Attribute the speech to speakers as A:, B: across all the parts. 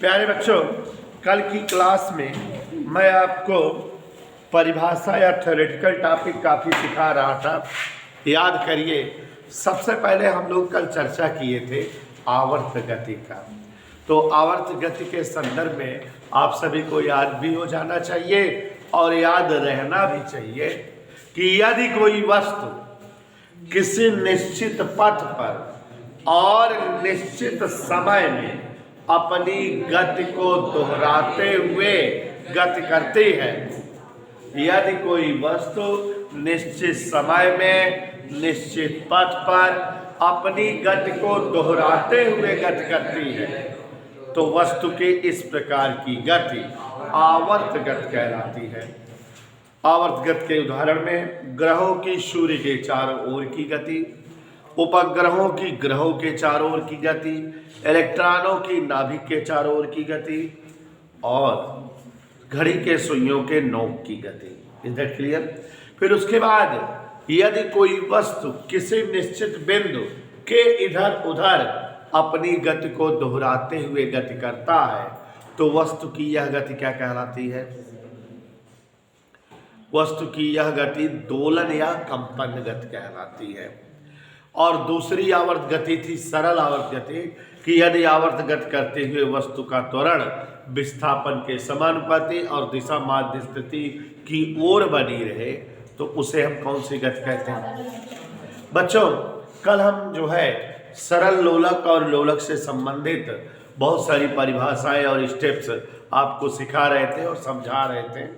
A: प्यारे बच्चों, कल की क्लास में मैं आपको परिभाषा या थ्योरेटिकल टॉपिक काफ़ी सिखा रहा था। याद करिए, सबसे पहले हम लोग कल चर्चा किए थे आवर्त गति का। तो आवर्त गति के संदर्भ में आप सभी को याद भी हो जाना चाहिए और याद रहना भी चाहिए कि यदि कोई वस्तु किसी निश्चित पथ पर और निश्चित समय में अपनी गति को दोहराते हुए गति करती है, यदि कोई वस्तु निश्चित समय में निश्चित पथ पर अपनी गति को दोहराते हुए गति करती है, तो वस्तु की इस प्रकार की गति आवर्त गति कहलाती है। आवर्त गति के उदाहरण में ग्रहों की सूर्य के चारों ओर की गति, उपग्रहों की ग्रहों के चारों ओर की गति, इलेक्ट्रॉनों की नाभिक के चारों ओर की गति और घड़ी के सुइयों के नोक की गति। Is that clear? फिर उसके बाद यदि कोई वस्तु किसी निश्चित बिंदु के इधर उधर अपनी गति को दोहराते हुए गति करता है, तो वस्तु की यह गति क्या कहलाती है? वस्तु की यह गति दोलन या कंपन गति कहलाती है। और दूसरी आवर्त गति थी सरल आवर्त गति, कि यदि आवर्त गति करते हुए वस्तु का त्वरण विस्थापन के समानुपाती और दिशा माध्य स्थिति की ओर बनी रहे, तो उसे हम कौन सी गति कहते हैं? बच्चों, कल हम जो है सरल लोलक और लोलक से संबंधित बहुत सारी परिभाषाएं और स्टेप्स आपको सिखा रहे थे और समझा रहे थे।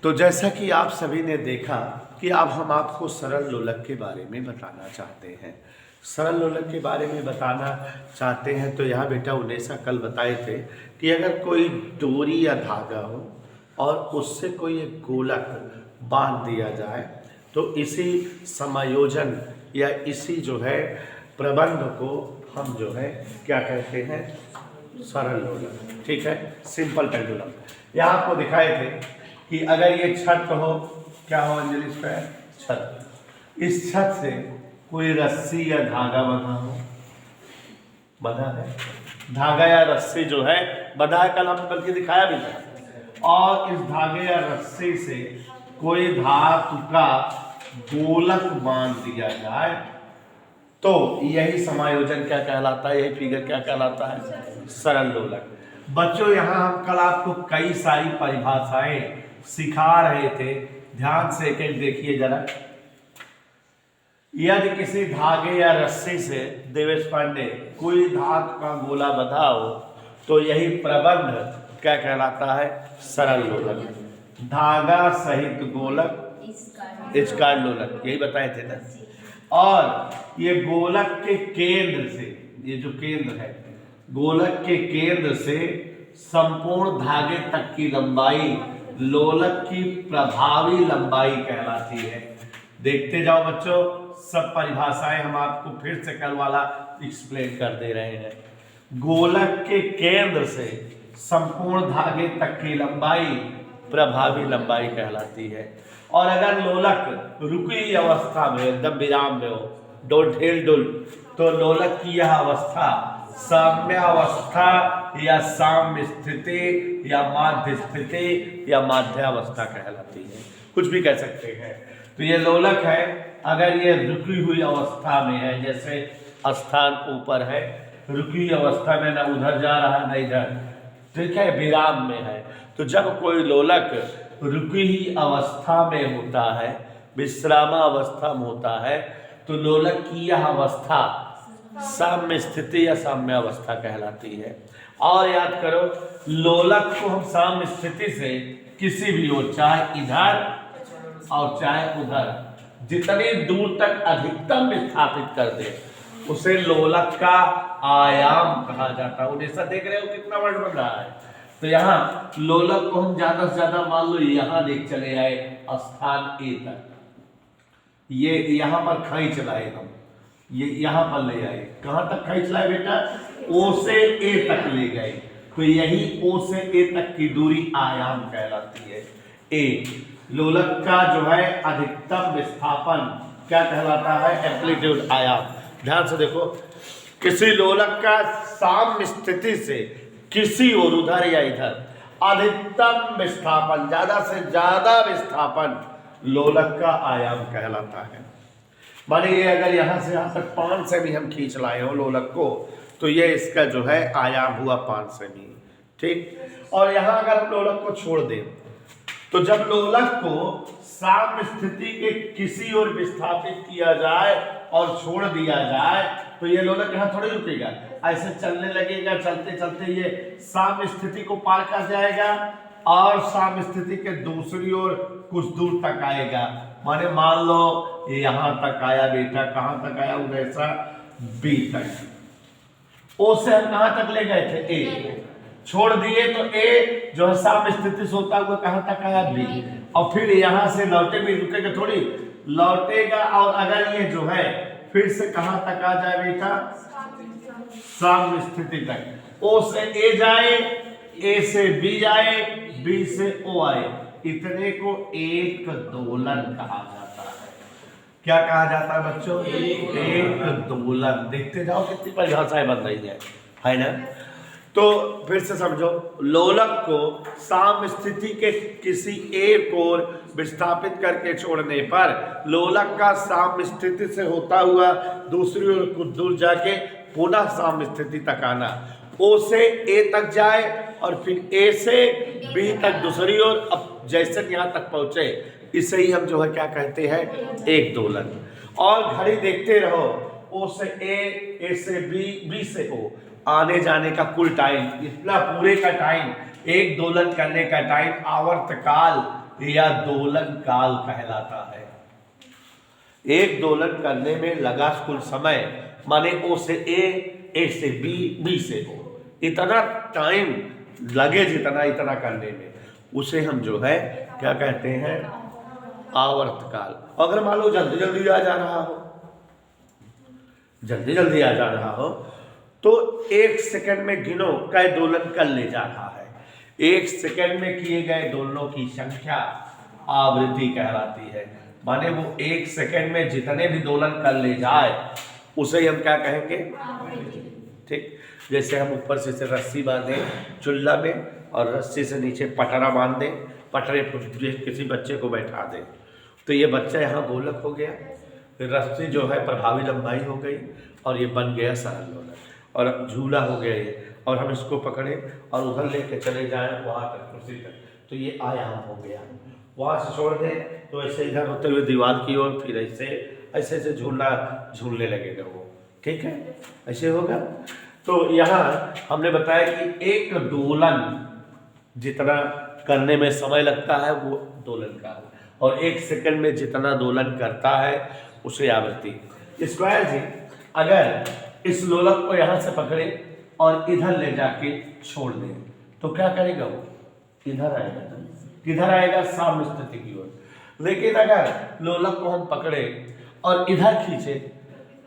A: तो जैसा कि आप सभी ने देखा कि अब हम आपको सरल लोलक के बारे में बताना चाहते हैं। सरल लोलक के बारे में बताना चाहते हैं तो यहाँ बेटा उन्हें कल बताए थे कि अगर कोई डोरी या धागा हो और उससे कोई एक गोलक बांध दिया जाए, तो इसी समायोजन या इसी जो है प्रबंध को हम जो है क्या कहते हैं? सरल लोलक। ठीक है, सिंपल पेंडुलम। यहाँ आपको दिखाए थे कि अगर ये छत हो, क्या हो अंजलि? इस पर छत। इस छत से कोई रस्सी या धागा बंधा हो, बंधा है, धागा या रस्सी जो है बंधा है, कल हमने बल्कि दिखाया भी था। और इस धागे या रस्सी से कोई धातु का गोलक बांध दिया जाए, तो यही समायोजन क्या कहलाता है? यही फिगर क्या कहलाता है? सरल लोलक। बच्चों, यहाँ हम कल आपको कई सारी परिभाषाएं सिखा रहे थे, ध्यान से एक एक देखिए जरा। यदि किसी धागे या रस्सी से देवेश पांडे कोई धातु का गोला बंधा हो, तो यही प्रबंध क्या कहलाता है? सरल लोलक। धागा सहित गोलक स्क्वायर लोलक, यही बताए थे ना। और ये गोलक के केंद्र से, ये जो केंद्र है, गोलक के केंद्र से संपूर्ण धागे तक की लंबाई लोलक की प्रभावी लंबाई कहलाती है। देखते जाओ बच्चों, सब परिभाषाएं हम आपको फिर से कल वाला एक्सप्लेन कर दे रहे हैं। गोलक के केंद्र से संपूर्ण धागे तक की लंबाई प्रभावी लंबाई कहलाती है। और अगर लोलक रुकी अवस्था में, एकदम विराम में हो, डोंट हिल डुल, तो लोलक की यह अवस्था साम्यावस्था या साम्य स्थिति या माध्य स्थिति या माध्यावस्था कहलाती है। कुछ भी कह सकते हैं। तो ये लोलक है, अगर ये रुकी हुई अवस्था में है, जैसे स्थान ऊपर है, रुकी अवस्था में, न उधर जा रहा न इधर, ठीक है, विराम में है, तो जब कोई लोलक रुकी ही अवस्था में होता है, विश्रामावस्था में होता है, तो लोलक की यह अवस्था साम्य स्थिति या साम्यावस्था कहलाती है। और याद करो, लोलक को हम साम्य स्थिति से किसी भी ओर, चाहे इधर और चाहे उधर, जितनी दूर तक अधिकतम विस्थापित कर दे, उसे लोलक का आयाम कहा जाता है। उन्हें देख रहे हो कितना वर्ड बन रहा है। तो यहाँ लोलक को हम ज्यादा से ज्यादा मान लो यहाँ देख चले आए स्थान ए तक, ये यहाँ पर खींच लाए हम, ये यहाँ पर ले आए। कहाँ तक खींच लाए बेटा? ओ से ए तक ले गए, तो यही ओ से ए तक की दूरी आयाम कहलाती है। ए लोलक का जो है अधिकतम विस्थापन क्या कहलाता है? एम्पलीट्यूड आयाम। ध्यान से देखो, किसी लोलक का साम्य स्थिति से किसी और उधर या इधर अधिकतम विस्थापन, ज्यादा से ज्यादा विस्थापन लोलक का आयाम कहलाता है। मानिए अगर यहां से यहां तक 5 सेमी हम खींच लाए हो लोलक को, तो ये इसका जो है आयाम हुआ 5 सेमी, ठीक। और यहां अगर हम लोलक को छोड़ दें, तो जब लोलक को साम्य स्थिति के किसी ओर विस्थापित किया जाए और छोड़ दिया जाए, तो ये लोलक यहाँ थोड़ी रुकेगा, ऐसे चलने लगेगा, चलते चलते ये साम्य स्थिति को पार कर जाएगा और साम्य स्थिति के दूसरी ओर कुछ दूर तक आएगा। माने मान लो ये यहां तक आया बेटा, कहां तक आया, उधर बी तक। ओ से हम कहां तक ले गए थे, ए छोड़ दिए तो ए जो है साम्य स्थिति से होता हुआ कहां तक आया, बी। और फिर यहां से लौटे भी, रुकेगा थोड़ी, लौटेगा और अगर ये जो है फिर से कहां तक आ जाए बेटा, साम्य स्थिति तक। ओ से ए जाए, ए से बी जाए, बी से ओ आए, इतने को एक दोलन कहा जाता है। क्या कहा जाता है बच्चों, एक दोलन। देखते जाओ कितनी परिभाषाएं बन रही है ना। तो फिर से समझो, लोलक को साम्य स्थिति के किसी एक ओर विस्थापित करके छोड़ने पर लोलक का साम्य स्थिति से होता हुआ दूसरी ओर कुछ दूर जाके पुनः साम्य स्थिति तक आना। ओ से ए तक जाए और फिर ए से बी तक दूसरी ओर, अब जैसे यहाँ तक पहुंचे, इसे ही हम जो है क्या कहते हैं, एक दोलन। और घड़ी देखते रहो, ओ से ए से बी, बी से ओ, आने जाने का कुल टाइम, इतना पूरे का टाइम, एक दोलन करने का टाइम आवर्त काल या दोलन काल कहलाता है। एक दोलन करने में लगा कुल समय, माने ओ से ए से बी, बी से ओ, इतना टाइम लगे जितना इतना करने में, उसे हम जो है क्या कहते हैं, आवर्त काल। अगर मान लो जल्दी जल्दी आ जा रहा हो, जल्दी जल्दी आ जा रहा हो, तो 1 सेकंड में गिनो कै दोलन कर ले जा रहा है। 1 सेकंड में किए गए दोलनों की संख्या आवृत्ति कहलाती है। माने वो 1 सेकंड में जितने भी दोलन कर ले जाए उसे हम क्या कहेंगे, ठीक। जैसे हम ऊपर से रस्सी बांधे चुल्ला में और रस्सी से नीचे पटरा बांध दें, पटरे पर किसी बच्चे को बैठा दें, तो ये बच्चा यहाँ गोलक हो गया, रस्सी जो है प्रभावी लंबाई हो गई और ये बन गया सरल लोलक, और झूला हो गया ये, और हम इसको पकड़े और उधर लेके चले जाएं वहाँ तक, कुर्सी तक, तो ये आयाम हो गया। वहाँ से छोड़ दें तो ऐसे इधर होते हुए दीवार की ओर, फिर ऐसे ऐसे ऐसे झूलने लगेगा वो, ठीक है, ऐसे होगा। तो यहाँ हमने बताया कि एक दोलन जितना करने में समय लगता है वो दोलन का, और 1 सेकंड में जितना दोलन करता है उसे आवृत्ति। स्क्वायर जी अगर इस लोलक को यहाँ से पकड़े और इधर ले जाके छोड़ दें तो क्या करेगा वो, इधर आएगा, किधर आएगा, साम्य स्थिति की ओर। लेकिन अगर लोलक को हम पकड़े और इधर खींचे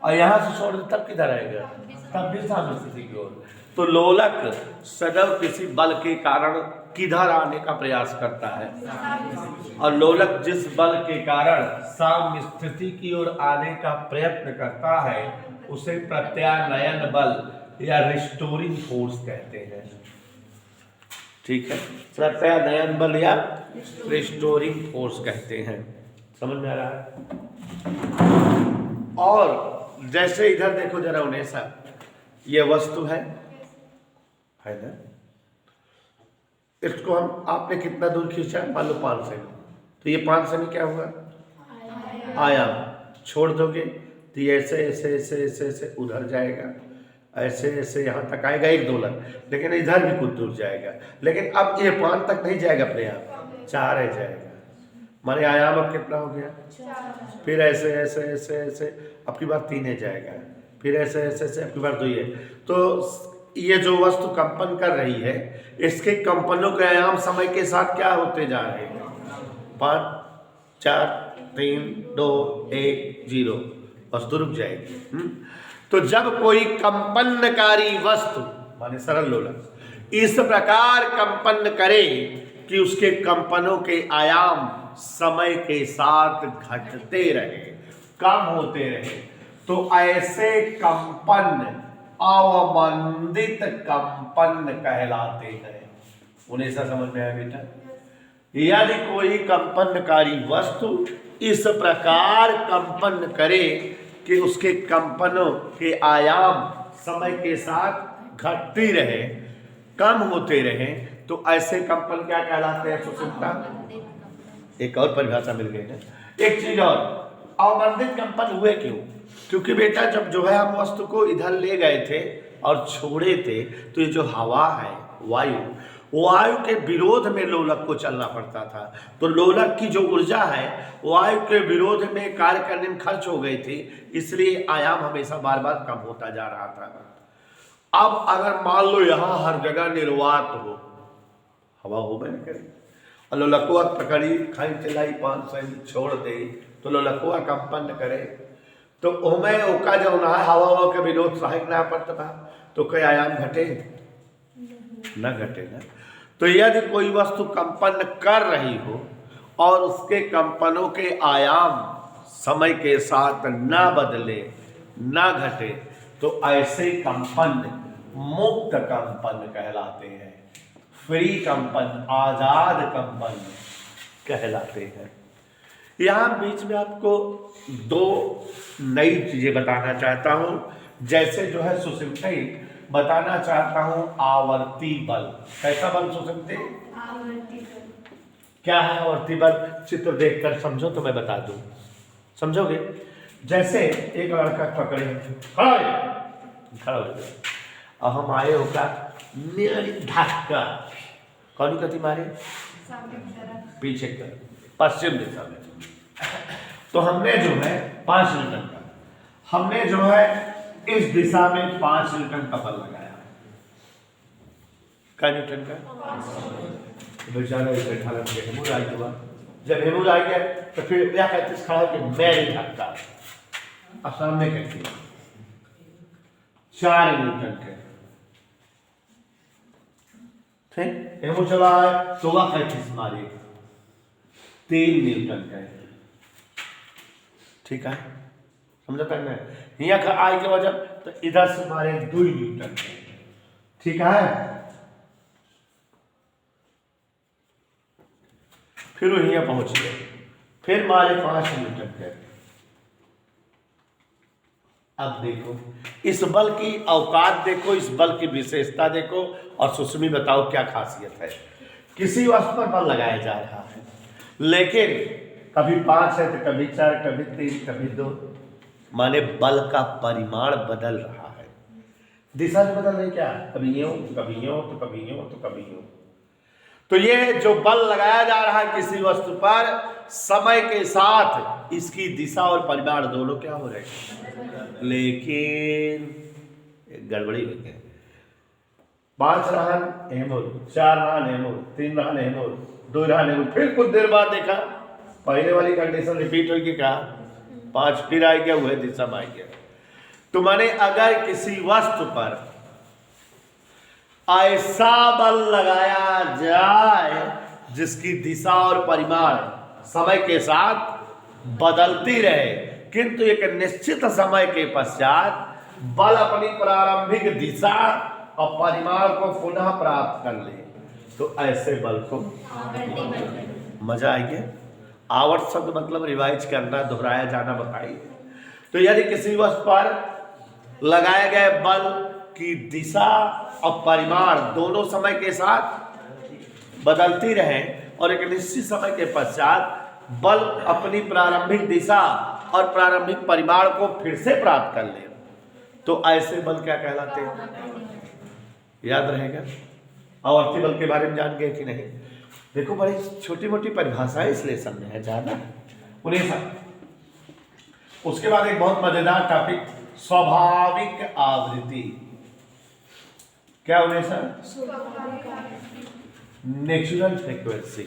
A: और यहाँ से छोड़ दें तब किधर आएगा, तब भी साम्य स्थिति की ओर। तो लोलक सदैव किसी बल के कारण किधर आने का प्रयास करता है, और लोलक जिस बल के कारण साम्य स्थिति की ओर आने का प्रयत्न करता है उसे प्रत्यानयन बल या रिस्टोरिंग फोर्स कहते हैं, ठीक है। प्रत्यानयन बल या रिस्टोरिंग फोर्स कहते हैं, समझ में आ रहा है। और जैसे इधर देखो जरा उन्हें सा, ये वस्तु है ना, इसको हम आपने कितना दूर खींचा, मान लो 5 सेमी, तो ये 5 सेमी क्या होगा, आयाम। छोड़ दोगे तो ये ऐसे ऐसे ऐसे ऐसे ऐसे उधर जाएगा, ऐसे ऐसे यहाँ तक आएगा एक दोलन, लेकिन इधर भी कुछ दूर जाएगा, लेकिन अब ये 5 तक नहीं जाएगा अपने आप, 4 है जाएगा। माने आयाम अब कितना हो गया, फिर ऐसे ऐसे ऐसे ऐसे अब की बार 3 है जाएगा, फिर ऐसे ऐसे ऐसे अब की बार 2 है। तो ये जो वस्तु कंपन कर रही है, इसके कंपनों के आयाम समय के साथ क्या होते जा रहे हैं, 5 4 3 2 1 0, वस्तु रुक जाएगी। तो जब कोई कंपनकारी वस्तु माने सरल लोलक इस प्रकार कंपन करे कि उसके कंपनों के आयाम समय के साथ घटते रहे, कम होते रहे, तो ऐसे कंपन अवमंदित कंपन कहलाते हैं। उन्हें ऐसा समझ में आया बेटा? यदि कोई कंपनकारी वस्तु इस प्रकार कंपन करे कि उसके कंपनों के आयाम समय के साथ घटती रहे, कम होते रहे, तो ऐसे कंपन क्या कहलाते हैं सुषुप्ता? एक और परिभाषा मिल गई ना। एक चीज और, अवमंदित कंपन हुए क्यों? क्योंकि बेटा जब जो है हम वस्तु को इधर ले गए थे और छोड़े थे, तो ये जो हवा है, वायु के विरोध में लोलक को चलना पड़ता था। तो लोलक की जो ऊर्जा है वायु के विरोध में कार्य करने में खर्च हो गई थी, इसलिए आयाम हमेशा बार बार कम होता जा रहा था। अब अगर मान लो यहां हर जगह निर्वात हो, हवा हो नहीं करी, और लोलकुआ पकड़ी खाई चलाई 500 छोड़ दे, तो लोलकुआ कंपन करे, तो ओमे ओका जो ना हवा के विरोध सहायक ना पड़ता था, तो कोई आयाम घटे न घटे ना। तो यदि कोई वस्तु कंपन कर रही हो और उसके कंपनों के आयाम समय के साथ ना बदले, ना घटे, तो ऐसे कंपन मुक्त कंपन कहलाते हैं, फ्री कंपन, आजाद कंपन कहलाते हैं। यहां बीच में आपको दो नई चीजें बताना चाहता हूं। जैसे जो है सुषुप्ति, बताना चाहता हूं आवर्ती बल। कैसा बल सुषुप्ति? आवर्ती बल। क्या है आवर्ती बल? चित्र देखकर समझो तो मैं बता दूं, समझोगे? जैसे एक लड़का पकड़े, खड़ा हो गया और हम आए होगा धक्का, कौन गति मारे? पीछे कर, पश्चिम दिशा में। तो हमने जो है 5 न्यूटन का, हमने जो है इस दिशा में 5 न्यूटन का बल लगाया। क्या न्यूटन का? बेचारा हेमूर आई हुआ, जब हेमूर आ गया तो फिर क्या कहते खड़ा कि मैं धक्का, अब सामने कहती 4 न्यूटन के, ठीक, हेमूर चला है तो वह 35 मारे, 3 न्यूटन का, ठीक है, समझा तक नहीं? यहाँ का आई के वजह तो इधर से मारे 2 न्यूटन, ठीक है, फिर वो यहाँ पहुंच गए, फिर मारे 5 न्यूटन के। अब देखो इस बल की औकात देखो, इस बल की विशेषता देखो, और सुषुम्नी बताओ क्या खासियत है। किसी वस्तु पर बल लगाया जा रहा है, लेकिन कभी 5 है तो कभी 4, कभी 3, कभी 2, माने बल का परिमाण बदल रहा है, दिशा जो बदल रही, क्या कभी यूं तो कभी यूं तो कभी यूं तो कभी यूं। तो ये जो बल लगाया जा रहा है किसी वस्तु पर, समय के साथ इसकी दिशा और परिमाण दोनों क्या हो रहे हैं, लेकिन गड़बड़ी हो गई। 5 रहन हेमूर, 4 रहन हेमूर, 3 रहन हेमूर, 2 रहन हेमूर, फिर कुछ देर बाद देखा पहले वाली कंडीशन रिपीट होगी, कहा 5 फिर आ गया, वह दिशा में आ गया। तो माने अगर किसी वस्तु पर ऐसा बल लगाया जाए जिसकी दिशा और परिमाण समय के साथ बदलती रहे, किंतु एक निश्चित समय के पश्चात बल अपनी प्रारंभिक दिशा और परिमाण को पुनः प्राप्त कर ले, तो ऐसे बल को मजा आएगी। आवर्त शब्द मतलब रिवाइज करना, दोहराया जाना, बताइए। तो यदि किसी वस्तु पर लगाए गए बल की दिशा और परिमाण दोनों समय के साथ बदलती रहे और एक निश्चित समय के पश्चात बल अपनी प्रारंभिक दिशा और प्रारंभिक परिमाण को फिर से प्राप्त कर ले, तो ऐसे बल क्या कहलाते हैं? याद रहेगा। आवर्ती बल के बारे में जान गए कि नहीं? देखो बड़ी छोटी मोटी परिभाषाएं इस लेसन में है, ज्यादा उन्हें सब। उसके बाद एक बहुत मजेदार टॉपिक, स्वाभाविक आवृत्ति। क्या उन्हें सर? Natural frequency.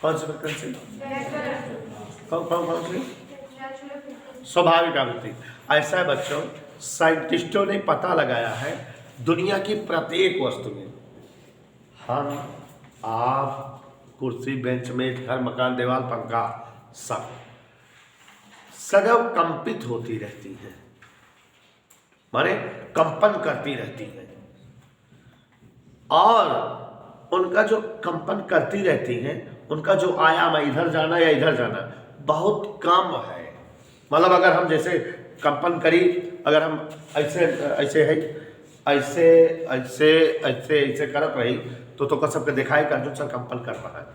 A: कौन सी फ्रीक्वेंसी? कौन सी? स्वाभाविक आवृत्ति। ऐसा है बच्चों, साइंटिस्टों ने पता लगाया है दुनिया की प्रत्येक वस्तु में, हम, आप, कुर्सी, बेंच, मेज, घर, मकान, दीवार, पंखा, सब सदैव कंपित होती रहती है। माने कंपन करती रहती है, और उनका जो कंपन करती रहती हैं उनका जो आयाम है इधर जाना या इधर जाना बहुत कम है। मतलब अगर हम जैसे कंपन करी, अगर हम ऐसे ऐसे है ऐसे ऐसे ऐसे ऐसे करत रही तो का सबके दिखाई कर जो सर कंपन कर रहा है।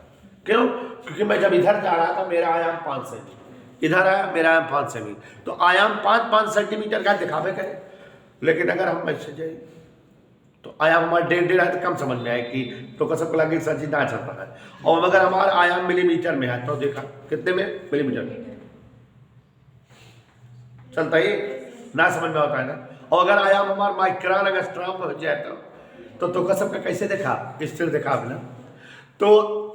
A: क्यों? क्योंकि मैं जब इधर जा रहा था मेरा आयाम 5 सेंटीमीटर, इधर आया मेरा आयाम 5 सेंटीमीटर, तो आयाम 5-5 सेंटीमीटर का दिखावे करे। लेकिन अगर हम ऐसे जाए तो आयाम हमारा 1.5 है तो कम समझ में आए कि तो कसम को लगे सर जी ना चल रहा है। और अगर हमारा आयाम मिलीमीटर में है तो देखा कितने में, मिलीमीटर में चलता ही ना समझ में आता है ना। और अगर आयाम हमारा माइक्रोन अगर स्ट्रॉन्ग हो जाए तो कसम का कैसे देखा, स्थिर देखा ना। तो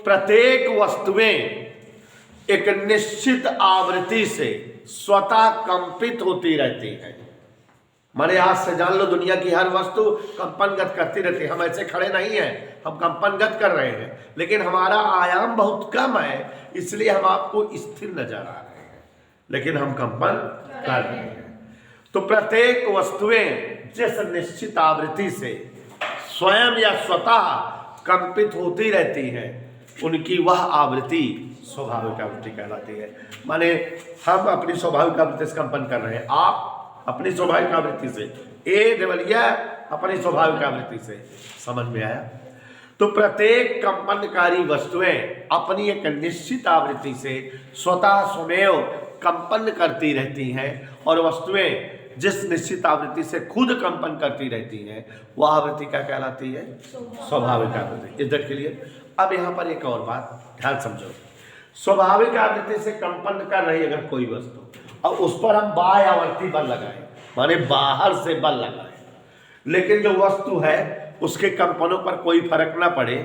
A: प्रत्येक वस्तुएं एक निश्चित आवृत्ति से स्वतः कंपित होती रहती है। माने आज से जान लो दुनिया की हर वस्तु कंपनगत करती रहती है। हम ऐसे खड़े नहीं हैं, हम कंपनगत कर रहे हैं, लेकिन हमारा आयाम बहुत कम है इसलिए हम आपको स्थिर नजर आ रहे हैं, लेकिन हम कंपन कर रहे हैं। तो प्रत्येक वस्तुएं जिस निश्चित आवृत्ति से स्वयं या स्वतः कंपित होती रहती हैं उनकी वह आवृत्ति स्वाभाविक आवृत्ति कहलाती है। माने हम अपनी स्वाभाविक आवृत्ति से कंपन कर रहे हैं, आप अपनी स्वाभाविक आवृत्ति से, ए देवलिया अपनी स्वाभाविक आवृत्ति से। समझ में आया? तो प्रत्येक कंपनकारी वस्तुएं अपनी एक निश्चित आवृत्ति से स्वतः स्वमेव कंपन करती रहती हैं, और वस्तुएं जिस निश्चित आवृत्ति से खुद कंपन करती रहती हैं वह आवृत्ति क्या कहलाती है? स्वाभाविक आवृत्ति। इधर के लिए अब यहाँ पर एक और बात ध्यान समझो। स्वाभाविक आवृत्ति से कंपन कर रही अगर कोई वस्तु और उस पर हम बाह्य आवर्ती बल लगाए, माने बाहर से बल लगाए, लेकिन जो वस्तु है उसके कंपनों पर कोई फर्क ना पड़े,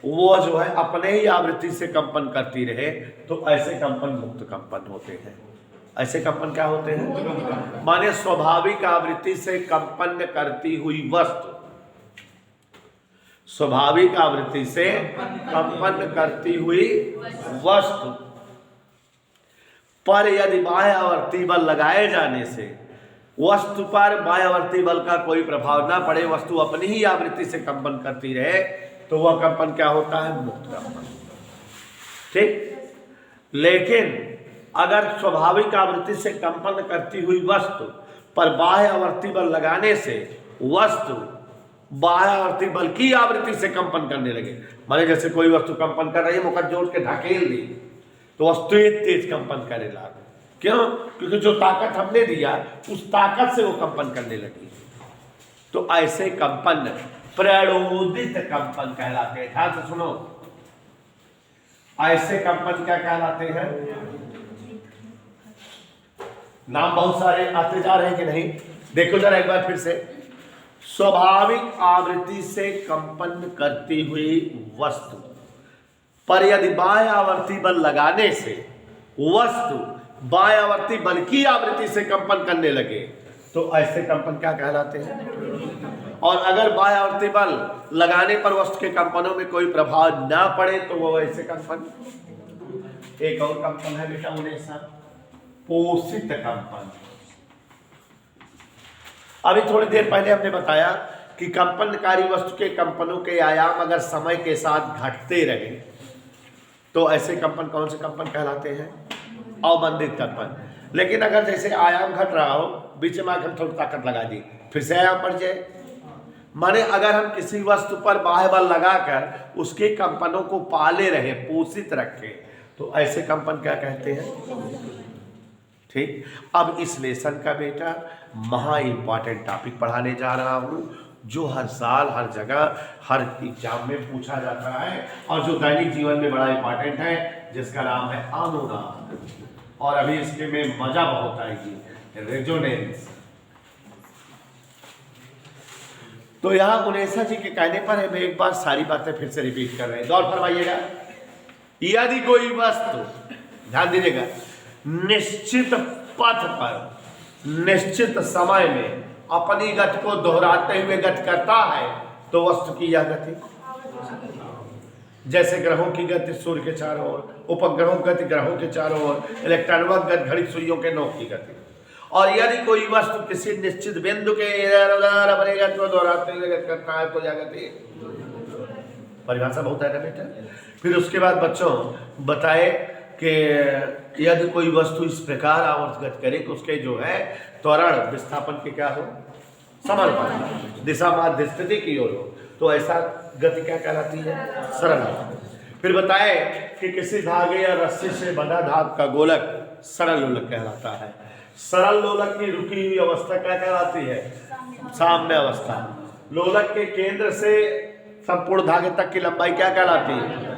A: वो जो है अपने ही आवृत्ति से कंपन करती रहे, तो ऐसे कंपन मुक्त कंपन होते हैं। ऐसे कंपन क्या होते हैं? माने स्वाभाविक आवृत्ति से कंपन करती हुई वस्तु, स्वाभाविक आवृत्ति से कंपन करती हुई वस्तु पर यदि बाह्य आवर्ती बल लगाए जाने से वस्तु पर बाह्य आवर्ती बल का कोई प्रभाव ना पड़े, वस्तु अपनी ही आवृत्ति से कंपन करती रहे, तो वह कंपन क्या होता है? मुक्त कंपन। ठीक। लेकिन अगर स्वाभाविक आवृत्ति से कंपन करती हुई वस्तु पर बाह्य आवर्ती बल लगाने से वस्तु बाह्य आवर्ती बल की आवृत्ति से कंपन करने लगे, माने जैसे कोई वस्तु कंपन कर रही है, मुकट जोड़ के ढकेल दी तो वस्तु तेज कंपन करने लगा। क्यों? क्योंकि जो ताकत हमने दिया उस ताकत से वो कंपन करने लगी। तो ऐसे कंपन प्रणोदित कंपन कहलाते हैं। ध्यान से सुनो, ऐसे कंपन क्या कहलाते हैं? नाम बहुत सारे आते जा रहे हैं कि नहीं, देखो जरा एक बार फिर से। स्वाभाविक आवृत्ति से कंपन करती हुई वस्तु पर यदि बाह्य आवर्ती बल लगाने से वस्तु बाह्य आवर्ती बल की आवृत्ति से कंपन करने लगे, तो ऐसे कंपन क्या कहलाते हैं? और अगर बाह्य आवर्ती बल लगाने पर वस्तु के कंपनों में कोई प्रभाव ना पड़े तो वो ऐसे कंपन। एक और कंपन है बेटा उन्हें सब पोषित कंपन। अभी थोड़ी देर पहले हमने बताया कि कंपनकारी वस्तु के कंपनों के आयाम अगर समय के साथ घटते रहे तो ऐसे कंपन कौन से कंपन कहलाते हैं? अवमंदित कंपन। लेकिन अगर जैसे आयाम घट रहा हो, बीच में आकर थोड़ी ताकत लगा दी, फिर से आयाम बढ़ जाए, माने अगर हम किसी वस्तु पर बाह्य बल लगाकर उसके कंपनों को पाले रहे, पोषित रखें, तो ऐसे कंपन क्या कहते हैं? ठीक। अब इस लेसन का बेटा महा इंपॉर्टेंट टॉपिक पढ़ाने जा रहा हूं, जो हर साल हर जगह हर एग्जाम में पूछा जाता है और जो दैनिक जीवन में बड़ा इंपॉर्टेंट है, जिसका नाम है अनुनाद। और अभी इसके में मजा बहुत आएगी, रेजोनेंस। तो यहाँ उनेसा जी के कहने पर है, मैं एक बार सारी बातें फिर से रिपीट कर रहे हैं, गौर फरमाइएगा। यदि कोई वस्तु, ध्यान दीजिएगा, निश्चित पथ पर निश्चित समय में अपनी गति को दोहराते हुए गति करता है तो वस्तु की यह गति, जैसे ग्रहों की गति सूर्य के चारों ओर, उपग्रहों की गति ग्रहों के चारों ओर, इलेक्ट्रॉनों की गति घड़ी सुइयों के नोक की गति, और यदि कोई वस्तु किसी निश्चित बिंदु के इधर उधर अपने गति को दोहराते हुए करता है तो क्या कहती है? परिभाषा बहुत है ना बेटा। फिर उसके बाद बच्चों बताए कि यदि कोई वस्तु इस प्रकार आवर्त गति करे कि उसके जो है त्वरण विस्थापन के क्या हो? समानुपाती, दिशा माध्य स्थिति की ओर हो, तो ऐसा गति क्या कहलाती है? सरल। फिर बताए कि किसी धागे या रस्सी से बंधा धाग का गोलक सरल लोलक कहलाता है। सरल लोलक की रुकी हुई अवस्था क्या कहलाती है? साम्य अवस्था। लोलक के केंद्र से संपूर्ण धागे तक की लंबाई क्या कहलाती है?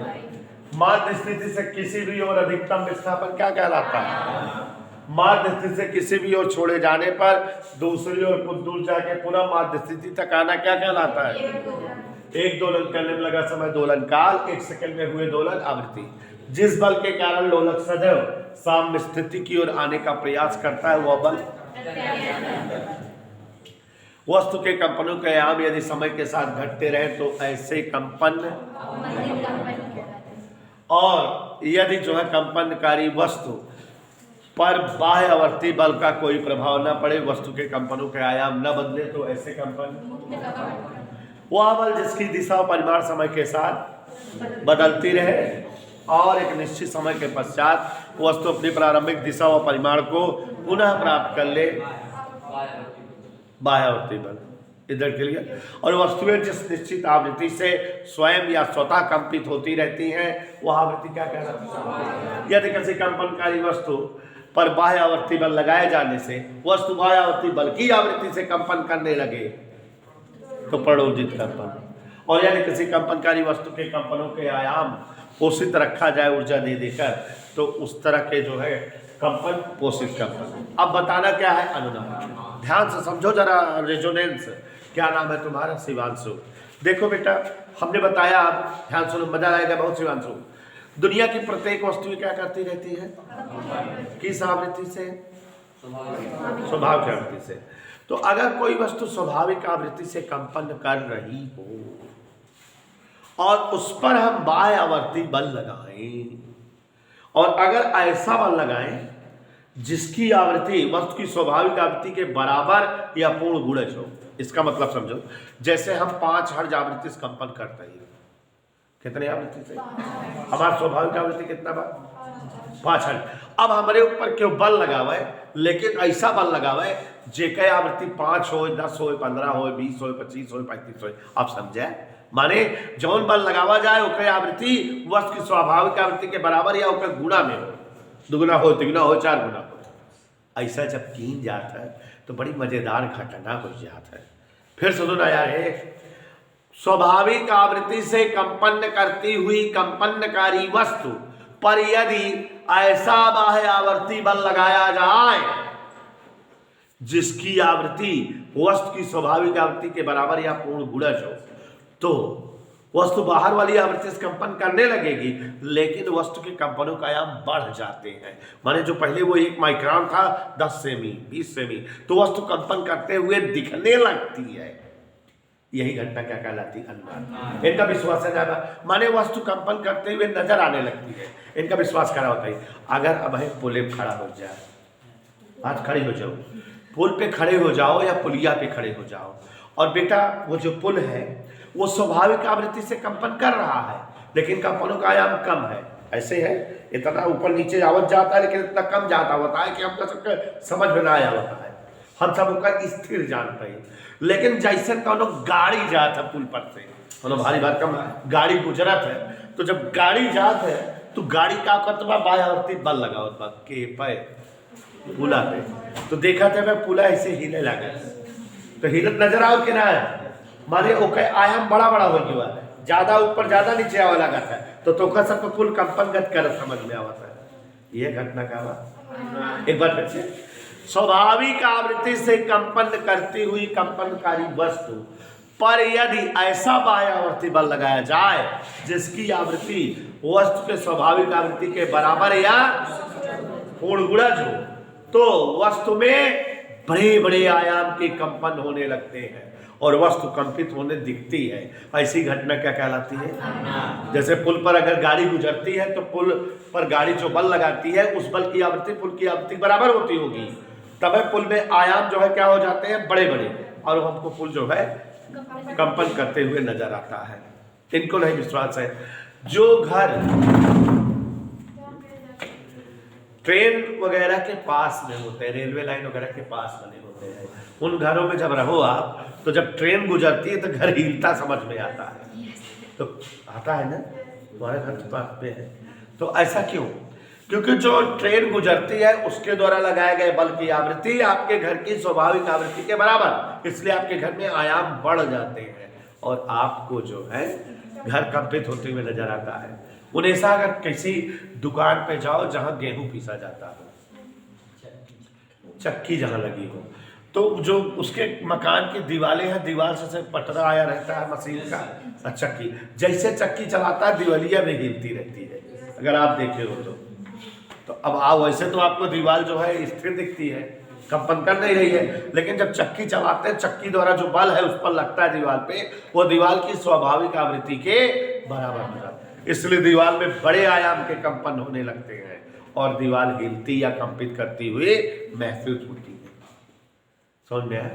A: माध्य स्थिति से किसी भी ओर अधिकतम विस्थापन क्या कहलाता है? माध्य स्थिति से किसी भी ओर छोड़े जाने पर दूसरी ओर कुछ दूर जाके पुनः माध्य स्थिति तक आना क्या कहलाता है? एक दोलन करने में लगा समय दोलन काल, 1 सेकंड में हुए दोलन आवृत्ति। जिस बल के कारण लोलक सदैव साम्य स्थिति की ओर आने का प्रयास करता है वह बल वस्तु के कंपनों के आयाम यदि समय के साथ घटते रहे तो ऐसे कंपन, और यदि जो है कंपनकारी वस्तु पर बाह्य आवर्ती बल का कोई प्रभाव न पड़े, वस्तु के कंपनों के आयाम न बदले तो ऐसे कंपन वह बल जिसकी दिशा और परिमाण समय के साथ बदलती रहे और एक निश्चित समय के पश्चात वस्तु अपनी प्रारंभिक दिशा और परिमाण को पुनः प्राप्त कर ले, बाह्यावर्ती बल। इधर के लिए और वस्तुएं जिस निश्चित आवृत्ति से स्वयं या स्वतः कंपित होती रहती हैं वह आवृत्ति क्या कहलाती है? यदि किसी कंपनकारी वस्तु पर बाह्य आवर्ती बल लगाए जाने से वस्तु बाह्य आवर्ती बल की आवृत्ति से कंपन करने लगे तो प्रणोदित कंपन, और यदि किसी कंपनकारी वस्तु के कंपनों के आयाम पोषित रखा जाए ऊर्जा दे देकर तो उस तरह के जो है कंपन पोषित कंपन। अब बताना क्या है? अनुनाद। ध्यान से समझो जरा। रेजोनेंस। क्या नाम है तुम्हारा? शिवांशु। देखो बेटा हमने बताया, आप ध्यान सुनो, मजा आएगा बहुत। शिवांशु, दुनिया की प्रत्येक वस्तु क्या करती रहती है? किस आवृत्ति से? स्वभाव की आवृत्ति से। तो अगर कोई वस्तु स्वाभाविक आवृत्ति से कंपन कर रही हो और उस पर हम बाह्य आवर्ती बल लगाएं, और अगर ऐसा बल लगाएं जिसकी आवृत्ति वस्तु की स्वाभाविक आवृत्ति के बराबर या पूर्ण गुणज हो, इसका मतलब समझो, जैसे हम 5 हर्ट्ज आवृत्ति से कंपन करते हैं, कितने आवृत्ति से? हमारा स्वाभाविक आवृत्ति कितना बार? 5 हर्ट्ज। अब हमारे ऊपर क्यों बल लगावे, लेकिन ऐसा बल लगावे जेके आवृत्ति 5 हो, 10 हो, 15 हो, 20 हो, 25 हो, 35 हो। आप समझे? माने जौन बल लगावा जाए ओके आवृत्ति वस्तु की स्वाभाविक आवृत्ति के बराबर या ओके गुणा में हो, दुगुना हो, तिगुना हो, 4 गुना हो। ऐसा जब कीन जाता है तो बड़ी मजेदार घटना हो जाता है। फिर सुनो ना यार, स्वाभाविक आवृत्ति से कंपन करती हुई कंपनकारी वस्तु पर यदि ऐसा बाह्य आवर्ती बल लगाया जाए जिसकी आवृत्ति वस्तु की स्वाभाविक आवृत्ति के बराबर या पूर्ण गुणज हो, तो वस्तु बाहर वाली आवृत्ति से कंपन करने लगेगी, लेकिन वस्तु के कंपनों का आयाम बढ़ जाते हैं। माने जो पहले वो 1 माइक्रोन था, 10 सेमी, 20 सेमी, तो वस्तु कंपन करते हुए दिखने लगती है। यही घटना क्या कहलाती है? अनुनाद। इनका विश्वास है ज्यादा, माने वस्तु कंपन करते हुए नजर आने लगती है। इनका विश्वास करा होता है। अगर अब है पुल पे खड़ा हो जाए, आज खड़े हो जाओ, पुल पे खड़े हो जाओ या पुलिया पे खड़े हो जाओ, और बेटा वो जो पुल है वो स्वाभाविक आवृत्ति से कंपन कर रहा है, लेकिन कंपनों का आयाम कम है। ऐसे है, इतना ऊपर नीचे आवत जाता है लेकिन इतना कम जाता होता है कि हमका सबका समझ में ना आया होता है। हम सब उसका स्थिर जानते हैं, लेकिन जैसे कौनो गाड़ी जात है पुल पर से, मतलब भारी बात कम गाड़ी गुजरत है, तो जब गाड़ी जात है तो गाड़ी का करता बाह्य आवर्ती बल लगावत बा के पे पुला पे, तो देखा थे मैं पुला ऐसे हिले लगा, तो हिलत नजर आओ कि ना? माने ओके आयाम बड़ा बड़ा हो गया, ज्यादा ऊपर ज्यादा नीचे आवा लगा था, तो तोका सबको पुल कंपनगत कर समझ में आवता है। यह घटना का बा। एक बार फिर से, स्वाभाविक आवृत्ति से कंपन करती हुई कंपनकारी वस्तु पर यदि ऐसा बाह्य आवर्ती बल लगाया जाए जिसकी आवृत्ति वस्तु के स्वाभाविक आवृत्ति के बराबर या पूर्ण गुणज हो, तो वस्तु में बड़े बड़े आयाम के कंपन होने लगते हैं और वस्तु कंपित होने दिखती है। ऐसी घटना क्या कहलाती है? जैसे पुल पर अगर गाड़ी गुजरती है तो पुल पर गाड़ी जो बल लगाती है उस बल की आवृत्ति पुल की आवृत्ति बराबर होती होगी, तब पुल में आयाम जो है क्या हो जाते हैं, बड़े बड़े, और हमको पुल जो है कंपन करते हुए नजर आता है। इनको नहीं विश्वास है। जो घर ट्रेन वगैरह के पास में होते हैं, रेलवे लाइन वगैरह के पास बने होते हैं, उन घरों में जब रहो आप, तो जब ट्रेन गुजरती है तो घर हिलता समझ में आता है। तो आता है ना, तुम्हारे घर के पास में है, तो ऐसा क्यों? क्योंकि जो ट्रेन गुजरती है उसके द्वारा लगाए गए बल की आवृत्ति आपके घर की स्वाभाविक आवृत्ति के बराबर, इसलिए आपके घर में आयाम बढ़ जाते हैं और आपको जो है घर कंपित होते हुए नजर आता है। उन्हें अगर किसी दुकान पे जाओ जहां गेहूं पीसा जाता हो, चक्की जहां लगी हो, तो जो उसके मकान की दीवारें हैं, दीवार से पटरा आया रहता है मशीन का, चक्की जैसे चक्की चलाता है दीवालिया में हिलती रहती है, अगर आप देखे हो तो अब वैसे तो आपको दीवार जो है स्थिर दिखती है, कंपन कर नहीं रही है, लेकिन जब चक्की चलाते हैं, चक्की द्वारा जो बल है उस पर लगता है दीवार पे, वो दीवार की स्वाभाविक आवृत्ति के बराबर हो जाता है, इसलिए दीवार में बड़े आयाम के कंपन होने लगते हैं और दीवार हिलती या कंपित करती हुई महसूस होती है। समझ में आया?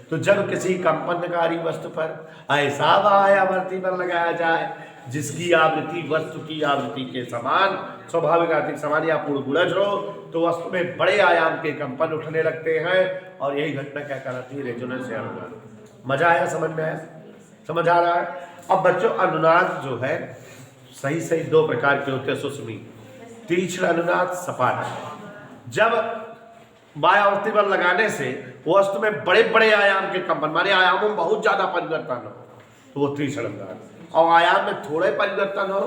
A: तो जब किसी कंपनकारी वस्तु पर ऐसा आयावर्ती बल लगाया जाए जिसकी आवृत्ति वस्तु की आवृत्ति के समान, स्वाभाविक आवृत्ति समान या पूर्ण गुणज हो, तो वस्तु में बड़े आयाम के कंपन उठने लगते हैं और यही घटना क्या कहलाती है, रेजोनेंस या अनुनाद। मजा आया? समझ में आया? समझ आ रहा है? अब बच्चों, अनुनाद जो है सही सही दो प्रकार के होते हैं, सुषमी, तीक्ष्ण अनुनाद, सपाट। जब वायावर्ती बल लगाने से वस्तु में बड़े बड़े आयाम के कंपन, माने आयामों में बहुत ज्यादा परिवर्तन हो तो वो तीक्ष्ण अनुनाद, और आयाम में थोड़े परिवर्तन हो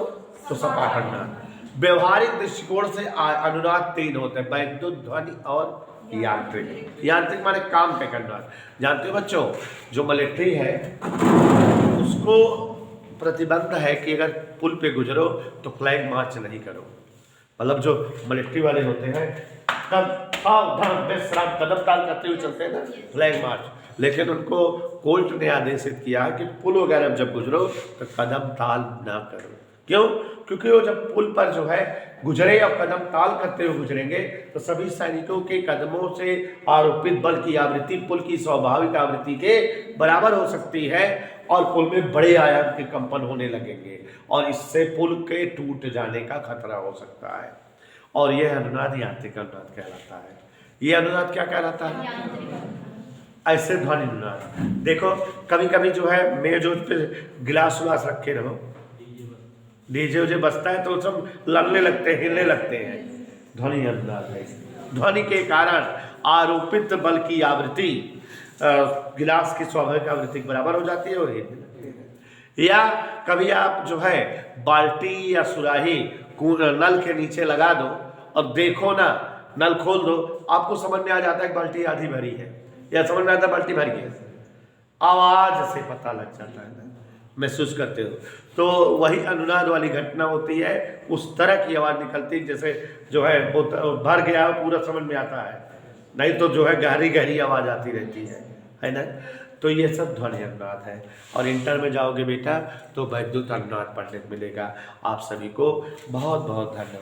A: तो सपाट अनुनाद। व्यवहारिक दृष्टिकोण से अनुनाद तीन होते हैं, वैद्युत, ध्वनि और यांत्रिक। यांत्रिक माने काम पे अनुनाद। जानते हो बच्चों, जो मिलिट्री है उसको प्रतिबंध है कि अगर पुल पे गुजरो तो फ्लैग मार्च नहीं करो। मतलब जो मिलिट्री वाले होते हैं कदम ताल करते हुए चलते हैं ना, फ्लैग मार्च, लेकिन उनको कोर्ट ने आदेशित किया कि पुल वगैरह जब गुजरो तो कदम ताल ना करो। क्यों? क्योंकि वो जब पुल पर जो है गुजरे और कदम ताल करते हुए गुजरेंगे तो सभी सैनिकों के कदमों से आरोपित बल की आवृत्ति पुल की स्वाभाविक आवृत्ति के बराबर हो सकती है और पुल में बड़े आयाम के कंपन होने लगेंगे और इससे पुल के टूट जाने का खतरा हो सकता है। और यह अनुनाद यांत्रिक अनुनाद कहलाता है। यह अनुनाद क्या कहलाता है? ऐसे ध्वनि अनुनाद। देखो कभी कभी जो है मेज पे गिलास उलास रखे रहो, डीजे उजे बजता है तो सब लड़ने लगते हैं, हिलने लगते हैं, ध्वनि अनुनाद है। ध्वनि के कारण आरोपित बल की आवृत्ति गिलास की स्वाभाविक आवृत्ति बराबर हो जाती है और हिलने लगती है। या कभी आप जो है बाल्टी या सुराही नल के नीचे लगा दो और देखो ना, नल खोल दो, आपको समझ में आ जाता है बाल्टी आधी भरी है या समझ में आता है बाल्टी भरी है, आवाज से पता लग जाता है ना, महसूस करते हो। तो वही अनुनाद वाली घटना होती है, उस तरह की आवाज निकलती है जैसे जो है भर गया पूरा समझ में आता है, नहीं तो जो है गहरी गहरी आवाज आती रहती है ना। तो ये सब ध्वनि अनुनाद है। और इंटर में जाओगे बेटा तो वैद्युत अनुनाद पढ़ने को मिलेगा। आप सभी को बहुत बहुत धन्यवाद।